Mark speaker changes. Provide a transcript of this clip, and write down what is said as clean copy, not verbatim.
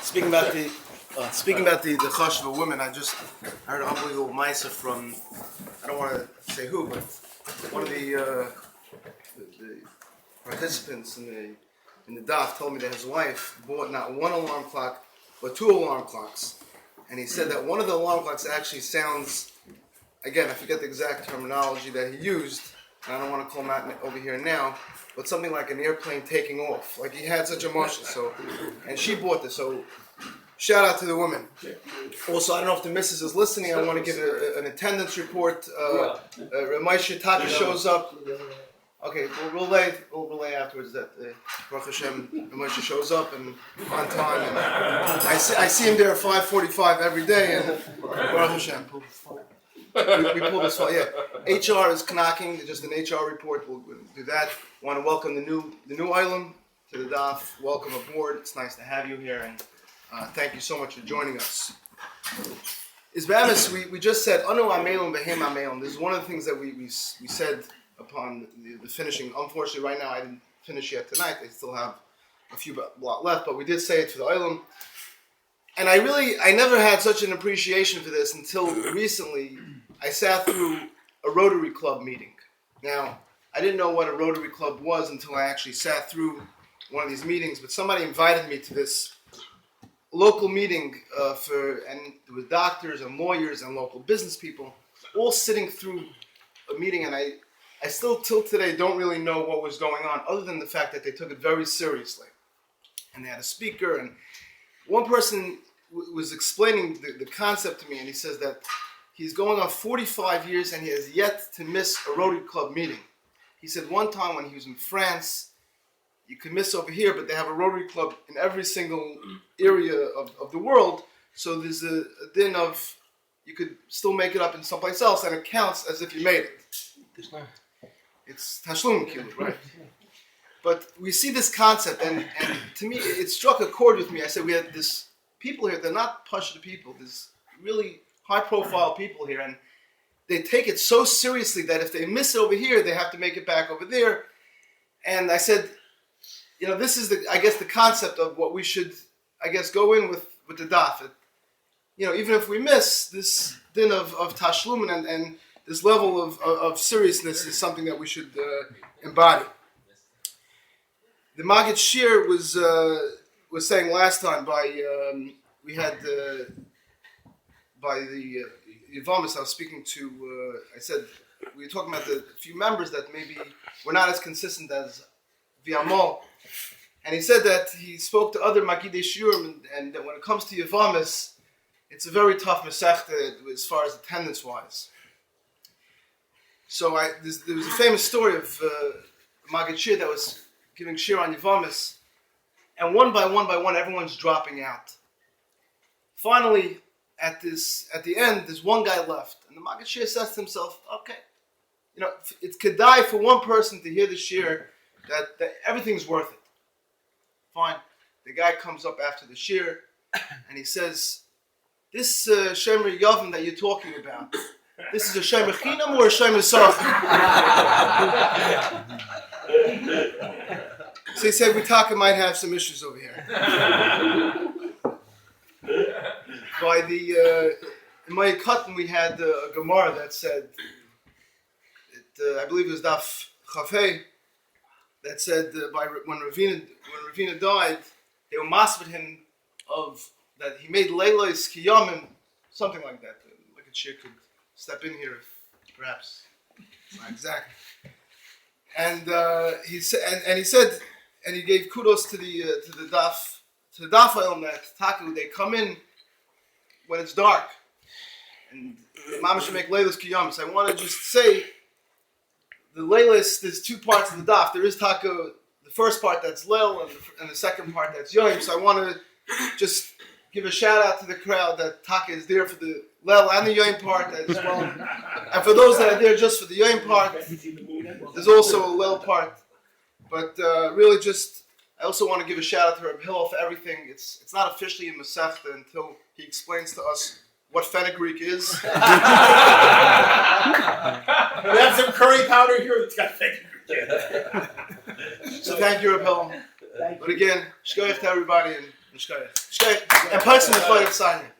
Speaker 1: Speaking about the chashuv of women, I just heard an unbelievable ma'aseh from, I don't want to say who, but one of the participants in the Daf told me that his wife bought not one alarm clock, but two alarm clocks. And he said that one of the alarm clocks actually sounds, again, I forget the exact terminology that he used, and I don't want to call him out over here now, but something like an airplane taking off. Like he had such a Moshe. So, and she bought this. So, shout out to the women. Also, I don't know if the missus is listening. I want to give an attendance report. Moshe Taka shows up. Okay, we'll relay afterwards that Baruch Hashem, Moshe shows up and on time. And I see him there at 5:45 every day, and Baruch Hashem. We pull this file. Yeah, HR is knocking. Just an HR report. We'll do that. Want to welcome the new island to the Daf. Welcome aboard. It's nice to have you here, and thank you so much for joining us. Isbamis, we just said Anu Amelum Behem Amelum. This is one of the things that we said upon the finishing. Unfortunately, right now I didn't finish yet tonight. I still have a lot left, but we did say it for the island. And I never had such an appreciation for this until recently. I sat through a Rotary Club meeting. Now, I didn't know what a Rotary Club was until I actually sat through one of these meetings, but somebody invited me to this local meeting and there were doctors and lawyers and local business people all sitting through a meeting, and I still till today don't really know what was going on other than the fact that they took it very seriously. And they had a speaker, and one person was explaining the concept to me, and he says that he's going on 45 years and he has yet to miss a Rotary Club meeting. He said one time when he was in France, you could miss over here, but they have a Rotary Club in every single area of the world, so there's a din of you could still make it up in someplace else, and it counts as if you made it. It's tashlum kilu, right? But we see this concept, and to me, it struck a chord with me. I said, we had this people here, they're not Pashto people, there's really high-profile people here, and they take it so seriously that if they miss it over here, they have to make it back over there. And I said, this is the concept of what we should, go in with the daf. Even if we miss this din of tashlum and this level of seriousness is something that we should embody. The Maggid Shiur was saying last time by the Yevamos I was speaking to. I said we were talking about the few members that maybe were not as consistent as V'Amol, and he said that he spoke to other Magidei Shiur, and that when it comes to Yevamos, it's a very tough Mesechta as far as attendance wise. So there was a famous story of Maggid Shiur that was giving Shiur on Yevamos, and one by one, everyone's dropping out. Finally, at the end, there's one guy left, and the Maggid Shiur says to himself, "Okay, it could die for one person to hear the Shiur that everything's worth it." Fine. The guy comes up after the Shiur, and he says, "This Shemer Yavim that you're talking about, this is a Shemer Chinam or a Shemer Sarach?" So he said, "We might have some issues over here." By the in my cotton we had a Gemara that said, I believe it was Daf Chafei, that said when Ravina died, they were masbid him of that he made leilos kiyamim, something like that. Like a Shiur could step in here, if perhaps not exactly. And he said, and he gave kudos to the Daf Ilm that Taku, they come in when it's dark, and Mama should make leilos kiyam. So I want to just say, the leilos, there's two parts of the daf. There is Taku, the first part that's leil, and the second part that's yom. So I want to just give a shout out to the crowd that Taka is there for the leil and the yom part as well. And for those that are there just for the yom part, there's also a leil part. But really I also want to give a shout out to Reb Hillel for everything. It's not officially in Mesechta until he explains to us what fenugreek is.
Speaker 2: We have some curry powder here that's got fenugreek.
Speaker 1: So thank you, Reb Hillel. But again, shkoyach to everybody, and And punch in the foot of Sanya.